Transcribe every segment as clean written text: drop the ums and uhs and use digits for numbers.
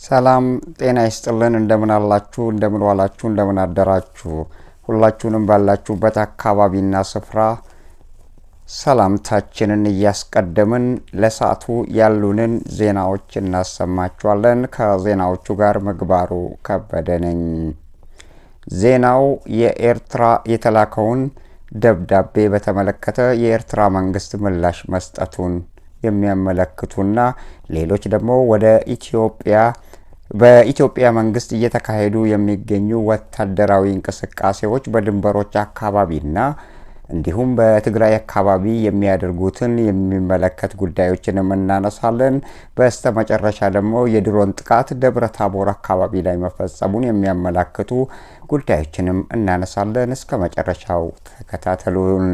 ሰላም ጤና ይስጥልን እንደምን አላችሁ እንደምን ዋላችሁ እንደምን አደራችሁ ሁላችሁንም ባላችሁበት አካባቢና ስፍራ ሰላምታችንን እያስቀደምን ለሰዓቱ ያሉንን ዜናዎች እናሰማችኋለን። ከዜናዎቹ ጋር ምግባሩ ከበደ ነኝ። ዜናው የኤርትራ የተላከውን ደብዳቤ በተመለከተ የኤርትራ መንግስት ምላሽ መስጠቱን የሚያመለክቱና ሌሎች ደግሞ ወደ በኢትዮጵያ መንግስት እየተካሄዱ የሚገኙ ወታደራዊ እንቅስቃሴዎች በድንበሮች አካባቢና እንዲሁም በትግራይ አካባቢ የሚያደርጉትን የሚመለከት ጉዳዮችንም እናነሳለን። በስተመጨረሻ ደግሞ የድሮን ጥቃት ደብረታቦር አካባቢ ላይ መፈጸሙን የሚያመለክቱ ጉዳዮችንም እናነሳለን። እስከ መጨረሻው ተከታተሉን።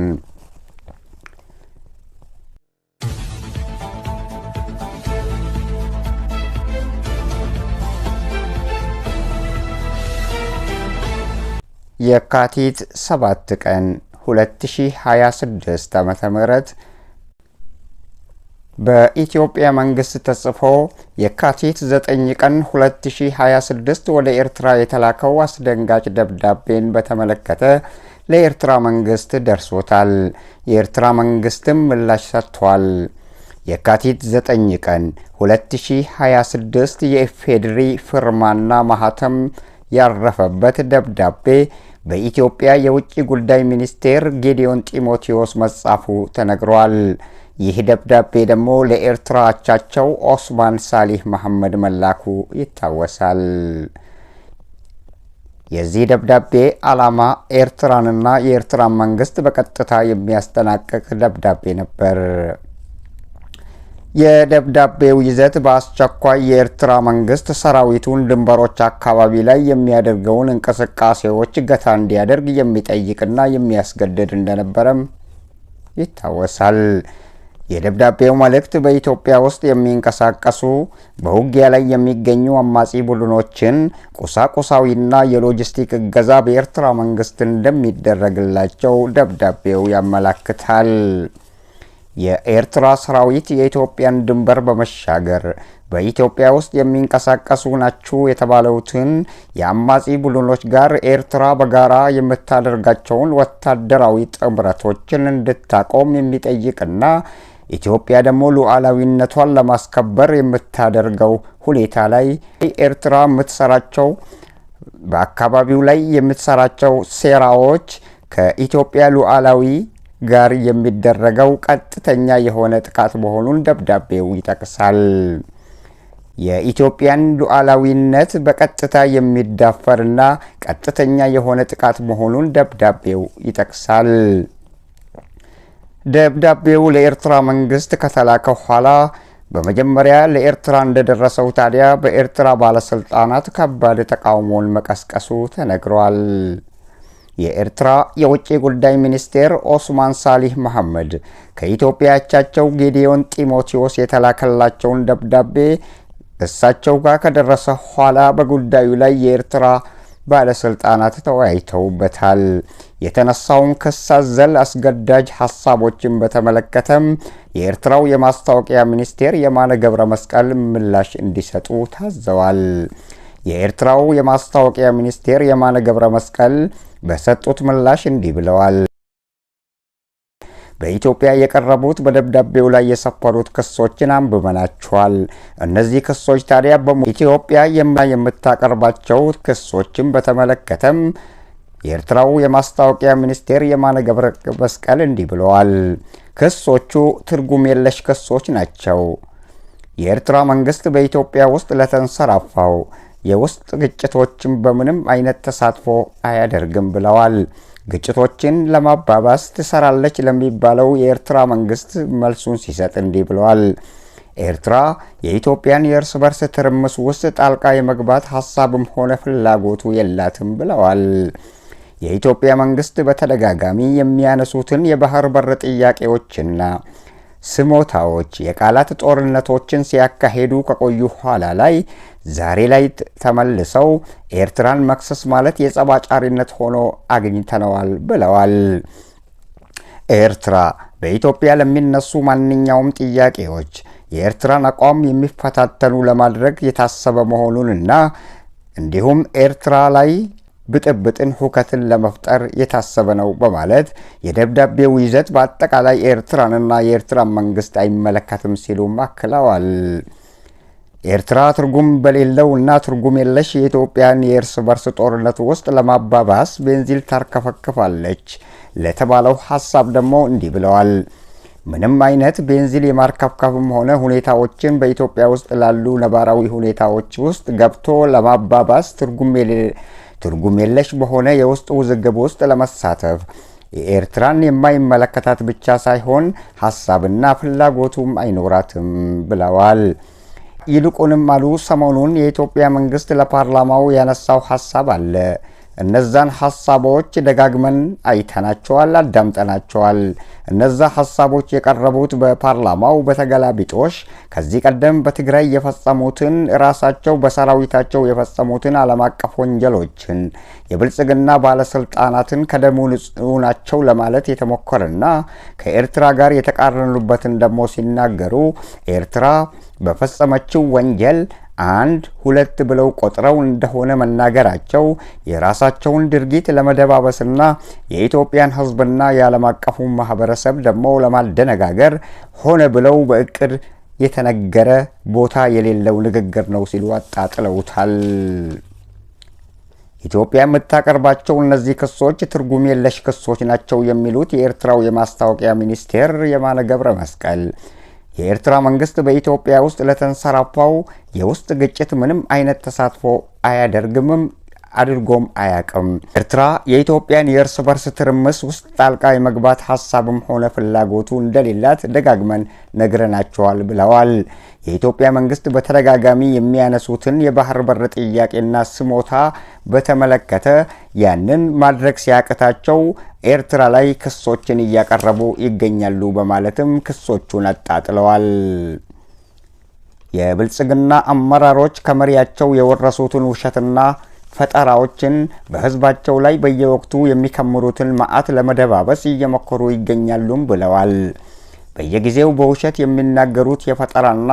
የካቲት 7 ቀን 2026 ዓ.ም በኢትዮጵያ መንግስት ተጽፎ የካቲት 9 ቀን 2026 ወደ ኤርትራ የተላከው አስደንጋጭ ደብዳቤን በተመለከተ ለኤርትራ መንግስት ደርሶታል። የኤርትራ መንግስትም ምላሽ ሰጥቷል። የካቲት 9 ቀን 2026 የኢፌዴሪ ፍርማና ማህተም ያረፈበት ደብዳቤ በኢትዮጵያ የውጭ ጉዳይ ሚኒስቴር ጌዲዮን ጢሞቴዎስ መጻፉ ተነግሯል። ይህ ደብዳቤ ደግሞ ለኤርትራ አቻቸው ኦስማን ሳሊህ መሐመድ መላኩ ይታወሳል። የዚህ ደብዳቤ ዓላማ ኤርትራንና የኤርትራን መንግስት በቀጥታ የሚያስጠናቅቅ ደብዳቤ ነበር። የደብዳቤው ይዘት በአስቸኳይ የኤርትራ መንግስት ሰራዊቱን ድንበሮች አካባቢ ላይ የሚያደርገውን እንቅስቃሴዎች ገታ እንዲያደርግ የሚጠይቅና የሚያስገድድ እንደነበረም ይታወሳል። የደብዳቤው መልእክት በኢትዮጵያ ውስጥ የሚንቀሳቀሱ በውጊያ ላይ የሚገኙ አማጺ ቡድኖችን ቁሳቁሳዊና የሎጂስቲክ እገዛ በኤርትራ መንግስት እንደሚደረግላቸው ደብዳቤው ያመለክታል። የኤርትራ ሰራዊት የኢትዮጵያን ድንበር በመሻገር በኢትዮጵያ ውስጥ የሚንቀሳቀሱ ናቸው የተባሉትን የአማጺ ቡድኖች ጋር ኤርትራ በጋራ የምታደርጋቸውን ወታደራዊ ጥምረቶችን እንድታቆም የሚጠይቅና ኢትዮጵያ ደግሞ ሉዓላዊነቷን ለማስከበር የምታደርገው ሁኔታ ላይ ኤርትራ የምትሰራቸው በአካባቢው ላይ የምትሰራቸው ሴራዎች ከኢትዮጵያ ሉዓላዊ ጋር የሚደረገው ቀጥተኛ የሆነ ጥቃት መሆኑን ደብዳቤው ይጠቅሳል። የኢትዮጵያን ሉዓላዊነት በቀጥታ የሚዳፈርና ቀጥተኛ የሆነ ጥቃት መሆኑን ደብዳቤው ይጠቅሳል። ደብዳቤው ለኤርትራ መንግስት ከተላከ ኋላ በመጀመሪያ ለኤርትራ እንደደረሰው ታዲያ በኤርትራ ባለስልጣናት ከባድ ተቃውሞን መቀስቀሱ ተነግሯል። የኤርትራ የውጭ ጉዳይ ሚኒስቴር ኦስማን ሳሊህ መሐመድ ከኢትዮጵያ አቻቸው ጌዲዮን ጢሞቴዎስ የተላከላቸውን ደብዳቤ እሳቸው ጋር ከደረሰ ኋላ በጉዳዩ ላይ የኤርትራ ባለስልጣናት ተወያይተውበታል። የተነሳውን ክስ አዘል አስገዳጅ ሐሳቦችን በተመለከተም የኤርትራው የማስታወቂያ ሚኒስቴር የማነ ገብረ መስቀል ምላሽ እንዲሰጡ ታዘዋል። የኤርትራው የማስታወቂያ ሚኒስቴር የማነ ገብረ መስቀል በሰጡት ምላሽ እንዲህ ብለዋል። በኢትዮጵያ የቀረቡት በደብዳቤው ላይ የሰፈሩት ክሶችን አንብበናቸዋል። እነዚህ ክሶች ታዲያ ኢትዮጵያ የምታቀርባቸው ክሶችን በተመለከተም የኤርትራው የማስታወቂያ ሚኒስቴር የማነ ገብረ መስቀል እንዲህ ብለዋል። ክሶቹ ትርጉም የለሽ ክሶች ናቸው። የኤርትራ መንግስት በኢትዮጵያ ውስጥ ለተንሰራፋው የውስጥ ግጭቶችን በምንም አይነት ተሳትፎ አያደርግም ብለዋል። ግጭቶችን ለማባባስ ትሰራለች ለሚባለው የኤርትራ መንግስት መልሱን ሲሰጥ እንዲህ ብለዋል። ኤርትራ የኢትዮጵያን የእርስ በርስ ትርምስ ውስጥ ጣልቃ የመግባት ሐሳብም ሆነ ፍላጎቱ የላትም ብለዋል። የኢትዮጵያ መንግስት በተደጋጋሚ የሚያነሱትን የባህር በር ጥያቄዎችና ስሞታዎች የቃላት ጦርነቶችን ሲያካሄዱ ከቆዩ ኋላ ላይ ዛሬ ላይ ተመልሰው ኤርትራን መክሰስ ማለት የጸባጫሪነት ሆኖ አግኝተነዋል ብለዋል። ኤርትራ በኢትዮጵያ ለሚነሱ ማንኛውም ጥያቄዎች የኤርትራን አቋም የሚፈታተኑ ለማድረግ የታሰበ መሆኑንና እንዲሁም ኤርትራ ላይ ብጥብጥን ሁከትን ለመፍጠር የታሰበ ነው በማለት የደብዳቤው ይዘት በአጠቃላይ ኤርትራንና የኤርትራን መንግስት አይመለከትም ሲሉ አክለዋል። ኤርትራ ትርጉም በሌለውና ትርጉም የለሽ የኢትዮጵያን የእርስ በርስ ጦርነት ውስጥ ለማባባስ ቤንዚል ታርከፈክፋለች ለተባለው ሐሳብ ደግሞ እንዲህ ብለዋል። ምንም አይነት ቤንዚል የማርከፍከፍም ሆነ ሁኔታዎችን በኢትዮጵያ ውስጥ ላሉ ነባራዊ ሁኔታዎች ውስጥ ገብቶ ለማባባስ ትርጉም የለሽ በሆነ የውስጥ ውዝግብ ውስጥ ለመሳተፍ የኤርትራን የማይመለከታት ብቻ ሳይሆን ሐሳብና ፍላጎቱም አይኖራትም ብለዋል። ይልቁንም አሉ ሰሞኑን የኢትዮጵያ መንግስት ለፓርላማው ያነሳው ሐሳብ አለ። እነዛን ሐሳቦች ደጋግመን አይተናቸዋል፣ አዳምጠናቸዋል። እነዛ ሐሳቦች የቀረቡት በፓርላማው በተገላቢጦሽ ከዚህ ቀደም በትግራይ የፈጸሙትን ራሳቸው በሰራዊታቸው የፈጸሙትን ዓለም አቀፍ ወንጀሎችን የብልጽግና ባለስልጣናትን ከደሙ ንጹህ ናቸው ለማለት የተሞከረና ከኤርትራ ጋር የተቃረኑበትን ደግሞ ሲናገሩ ኤርትራ በፈጸመችው ወንጀል 1 2 ብለው ቆጥረው እንደሆነ መናገራቸው የራሳቸውን ድርጊት ለመደባበስና የኢትዮጵያን ሕዝብና የዓለም አቀፉ ማህበረሰብ ደግሞ ለማደነጋገር ሆነ ብለው በእቅድ የተነገረ ቦታ የሌለው ንግግር ነው ሲሉ አጣጥለውታል። ኢትዮጵያ የምታቀርባቸው እነዚህ ክሶች ትርጉም የለሽ ክሶች ናቸው የሚሉት የኤርትራው የማስታወቂያ ሚኒስቴር የማነ ገብረ መስቀል የኤርትራ መንግስት በኢትዮጵያ ውስጥ ለተንሰራፋው የውስጥ ግጭት ምንም አይነት ተሳትፎ አያደርግም አድርጎም አያቅም። ኤርትራ የኢትዮጵያን የእርስ በርስ ትርምስ ውስጥ ጣልቃ የመግባት ሐሳብም ሆነ ፍላጎቱ እንደሌላት ደጋግመን ነግረናቸዋል ብለዋል። የኢትዮጵያ መንግስት በተደጋጋሚ የሚያነሱትን የባህር በር ጥያቄና ስሞታ በተመለከተ ያንን ማድረግ ሲያቅታቸው ኤርትራ ላይ ክሶችን እያቀረቡ ይገኛሉ በማለትም ክሶቹን አጣጥለዋል። የብልጽግና አመራሮች ከመሪያቸው የወረሱትን ውሸትና ፈጠራዎችን በህዝባቸው ላይ በየወቅቱ የሚከምሩትን መዓት ለመደባበስ እየሞከሩ ይገኛሉም ብለዋል። በየጊዜው በውሸት የሚናገሩት የፈጠራና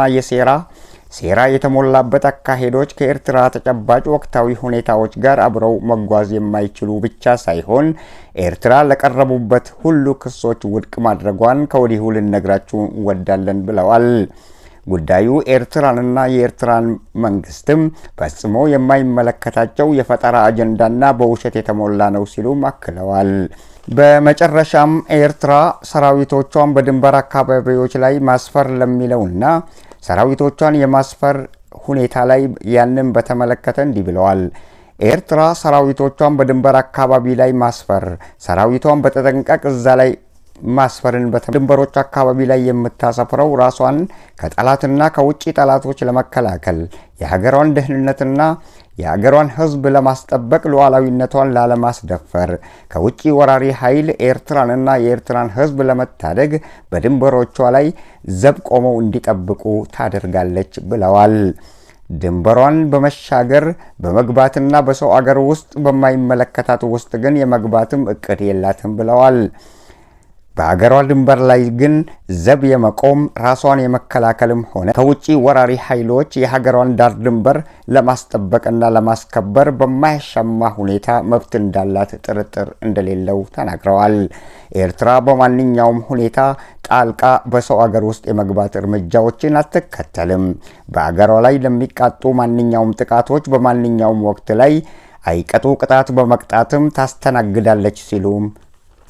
ሴራ የተሞላበት አካሄዶች ከኤርትራ ተጨባጭ ወቅታዊ ሁኔታዎች ጋር አብረው መጓዝ የማይችሉ ብቻ ሳይሆን ኤርትራ ለቀረቡበት ሁሉ ክሶች ውድቅ ማድረጓን ከወዲሁ ልነግራችሁ እንወዳለን ብለዋል። ጉዳዩ ኤርትራንና የኤርትራን መንግስትም ፈጽሞ የማይመለከታቸው የፈጠራ አጀንዳና በውሸት የተሞላ ነው ሲሉ አክለዋል። በመጨረሻም ኤርትራ ሰራዊቶቿን በድንበር አካባቢዎች ላይ ማስፈር ለሚለውና ሰራዊቶቿን የማስፈር ሁኔታ ላይ ያንን በተመለከተ እንዲህ ብለዋል። ኤርትራ ሰራዊቶቿን በድንበር አካባቢ ላይ ማስፈር ሰራዊቷን በተጠንቀቅ እዛ ላይ ማስፈርን በድንበሮች አካባቢ ላይ የምታሰፍረው ራሷን ከጠላትና ከውጪ ጠላቶች ለመከላከል የሀገሯን ደህንነትና የሀገሯን ሕዝብ ለማስጠበቅ ሉዓላዊነቷን ላለማስደፈር ከውጪ ወራሪ ኃይል ኤርትራንና የኤርትራን ሕዝብ ለመታደግ በድንበሮቿ ላይ ዘብ ቆመው እንዲጠብቁ ታደርጋለች ብለዋል። ድንበሯን በመሻገር በመግባትና በሰው አገር ውስጥ በማይመለከታት ውስጥ ግን የመግባትም እቅድ የላትም ብለዋል። በአገሯ ድንበር ላይ ግን ዘብ የመቆም ራሷን የመከላከልም ሆነ ከውጪ ወራሪ ኃይሎች የሀገሯን ዳር ድንበር ለማስጠበቅና ለማስከበር በማያሻማ ሁኔታ መብት እንዳላት ጥርጥር እንደሌለው ተናግረዋል። ኤርትራ በማንኛውም ሁኔታ ጣልቃ በሰው አገር ውስጥ የመግባት እርምጃዎችን አትከተልም። በአገሯ ላይ ለሚቃጡ ማንኛውም ጥቃቶች በማንኛውም ወቅት ላይ አይቀጡ ቅጣት በመቅጣትም ታስተናግዳለች ሲሉም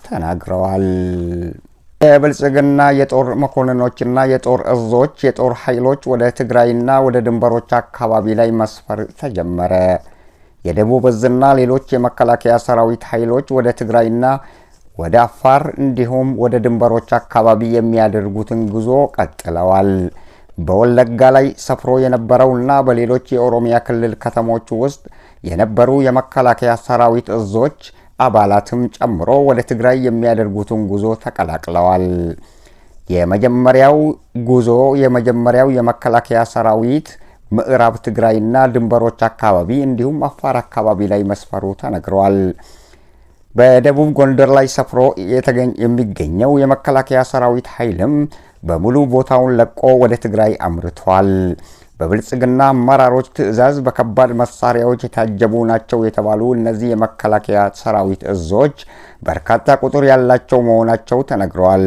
ተናግረዋል። የብልጽግና የጦር መኮንኖችና የጦር እዞች የጦር ኃይሎች ወደ ትግራይና ወደ ድንበሮች አካባቢ ላይ መስፈር ተጀመረ። የደቡብ እዝና ሌሎች የመከላከያ ሰራዊት ኃይሎች ወደ ትግራይና ወደ አፋር እንዲሁም ወደ ድንበሮች አካባቢ የሚያደርጉትን ጉዞ ቀጥለዋል። በወለጋ ላይ ሰፍሮ የነበረውና በሌሎች የኦሮሚያ ክልል ከተሞች ውስጥ የነበሩ የመከላከያ ሰራዊት እዞች አባላትም ጨምሮ ወደ ትግራይ የሚያደርጉትን ጉዞ ተቀላቅለዋል። የመጀመሪያው የመከላከያ ሰራዊት ምዕራብ ትግራይና ድንበሮች አካባቢ እንዲሁም አፋር አካባቢ ላይ መስፈሩ ተነግሯል። በደቡብ ጎንደር ላይ ሰፍሮ የሚገኘው የመከላከያ ሰራዊት ኃይልም በሙሉ ቦታውን ለቆ ወደ ትግራይ አምርቷል። በብልጽግና አመራሮች ትዕዛዝ በከባድ መሳሪያዎች የታጀቡ ናቸው የተባሉ እነዚህ የመከላከያ ሰራዊት እዞች በርካታ ቁጥር ያላቸው መሆናቸው ተነግረዋል።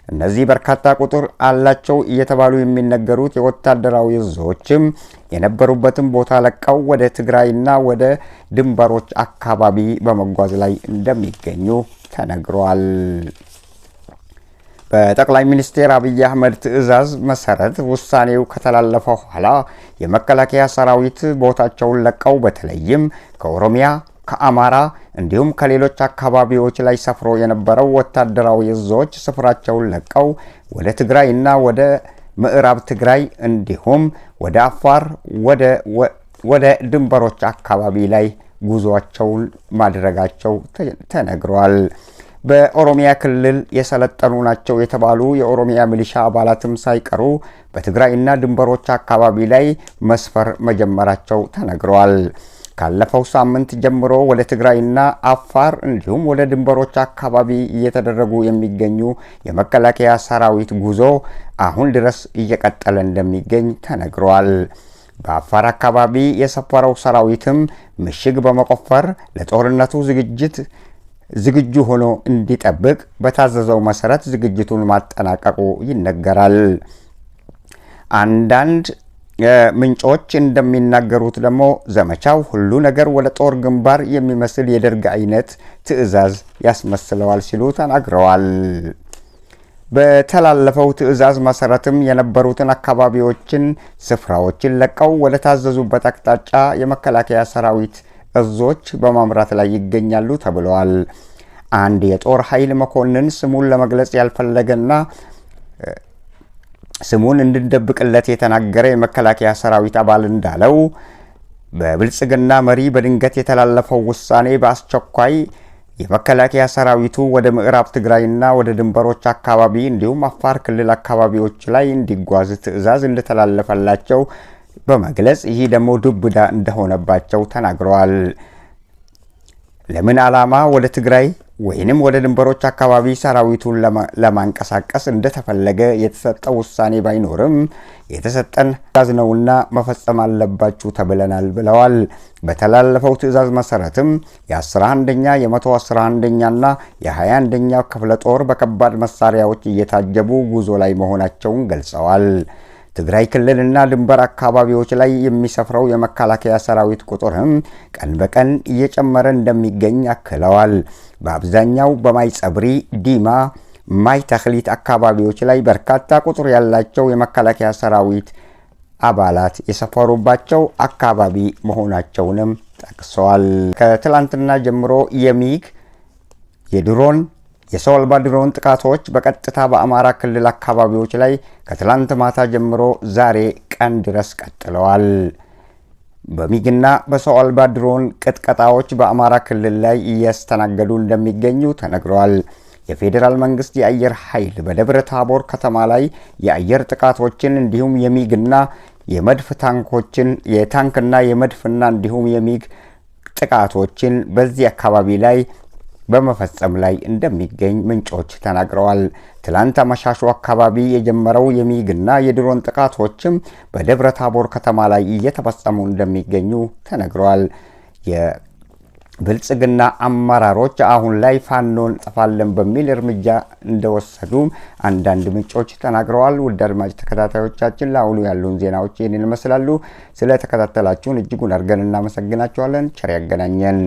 እነዚህ በርካታ ቁጥር አላቸው እየተባሉ የሚነገሩት የወታደራዊ እዞችም የነበሩበትን ቦታ ለቀው ወደ ትግራይና ወደ ድንበሮች አካባቢ በመጓዝ ላይ እንደሚገኙ ተነግሯል። በጠቅላይ ሚኒስትር አብይ አህመድ ትዕዛዝ መሰረት ውሳኔው ከተላለፈ በኋላ የመከላከያ ሰራዊት ቦታቸውን ለቀው በተለይም ከኦሮሚያ፣ ከአማራ እንዲሁም ከሌሎች አካባቢዎች ላይ ሰፍሮ የነበረው ወታደራዊ እዞች ስፍራቸውን ለቀው ወደ ትግራይና ወደ ምዕራብ ትግራይ እንዲሁም ወደ አፋር ወደ ድንበሮች አካባቢ ላይ ጉዟቸውን ማድረጋቸው ተነግሯል። በኦሮሚያ ክልል የሰለጠኑ ናቸው የተባሉ የኦሮሚያ ሚሊሻ አባላትም ሳይቀሩ በትግራይና ድንበሮች አካባቢ ላይ መስፈር መጀመራቸው ተነግሯል። ካለፈው ሳምንት ጀምሮ ወደ ትግራይና አፋር እንዲሁም ወደ ድንበሮች አካባቢ እየተደረጉ የሚገኙ የመከላከያ ሰራዊት ጉዞ አሁን ድረስ እየቀጠለ እንደሚገኝ ተነግሯል። በአፋር አካባቢ የሰፈረው ሰራዊትም ምሽግ በመቆፈር ለጦርነቱ ዝግጁ ሆኖ እንዲጠብቅ በታዘዘው መሰረት ዝግጅቱን ማጠናቀቁ ይነገራል። አንዳንድ ምንጮች እንደሚናገሩት ደግሞ ዘመቻው ሁሉ ነገር ወደ ጦር ግንባር የሚመስል የደርግ አይነት ትዕዛዝ ያስመስለዋል ሲሉ ተናግረዋል። በተላለፈው ትዕዛዝ መሰረትም የነበሩትን አካባቢዎችን፣ ስፍራዎችን ለቀው ወደ ታዘዙበት አቅጣጫ የመከላከያ ሰራዊት እዞች በማምራት ላይ ይገኛሉ ተብለዋል። አንድ የጦር ኃይል መኮንን ስሙን ለመግለጽ ያልፈለገና ስሙን እንድንደብቅለት የተናገረ የመከላከያ ሰራዊት አባል እንዳለው በብልጽግና መሪ በድንገት የተላለፈው ውሳኔ በአስቸኳይ የመከላከያ ሰራዊቱ ወደ ምዕራብ ትግራይና ወደ ድንበሮች አካባቢ እንዲሁም አፋር ክልል አካባቢዎች ላይ እንዲጓዝ ትዕዛዝ እንደተላለፈላቸው በመግለጽ ይህ ደግሞ ዱብዳ እንደሆነባቸው ተናግረዋል። ለምን ዓላማ ወደ ትግራይ ወይንም ወደ ድንበሮች አካባቢ ሰራዊቱን ለማንቀሳቀስ እንደተፈለገ የተሰጠው ውሳኔ ባይኖርም የተሰጠን ትዕዛዝ ነውና መፈጸም አለባችሁ ተብለናል ብለዋል። በተላለፈው ትዕዛዝ መሰረትም የ11ኛ የ111ኛና የ21ኛ ክፍለ ጦር በከባድ መሳሪያዎች እየታጀቡ ጉዞ ላይ መሆናቸውን ገልጸዋል። ትግራይ ክልልና ድንበር አካባቢዎች ላይ የሚሰፍረው የመከላከያ ሰራዊት ቁጥርም ቀን በቀን እየጨመረ እንደሚገኝ አክለዋል። በአብዛኛው በማይጸብሪ፣ ዲማ፣ ማይ ተክሊት አካባቢዎች ላይ በርካታ ቁጥር ያላቸው የመከላከያ ሰራዊት አባላት የሰፈሩባቸው አካባቢ መሆናቸውንም ጠቅሰዋል። ከትላንትና ጀምሮ የሚግ የድሮን የሰው አልባ ድሮን ጥቃቶች በቀጥታ በአማራ ክልል አካባቢዎች ላይ ከትላንት ማታ ጀምሮ ዛሬ ቀን ድረስ ቀጥለዋል። በሚግና በሰው አልባ ድሮን ቅጥቀጣዎች በአማራ ክልል ላይ እያስተናገዱ እንደሚገኙ ተነግረዋል። የፌዴራል መንግስት የአየር ኃይል በደብረ ታቦር ከተማ ላይ የአየር ጥቃቶችን እንዲሁም የሚግና የመድፍ ታንኮችን የታንክና የመድፍና እንዲሁም የሚግ ጥቃቶችን በዚህ አካባቢ ላይ በመፈጸም ላይ እንደሚገኝ ምንጮች ተናግረዋል። ትላንት አመሻሹ አካባቢ የጀመረው የሚግና የድሮን ጥቃቶችም በደብረ ታቦር ከተማ ላይ እየተፈጸሙ እንደሚገኙ ተነግረዋል። የብልጽግና አመራሮች አሁን ላይ ፋኖን እንጠፋለን በሚል እርምጃ እንደወሰዱ አንዳንድ ምንጮች ተናግረዋል። ውድ አድማጭ ተከታታዮቻችን ለአሁኑ ያሉን ዜናዎች ይህንን ይመስላሉ። ስለተከታተላችሁን እጅጉን አድርገን እናመሰግናችኋለን። ቸር ያገናኘን።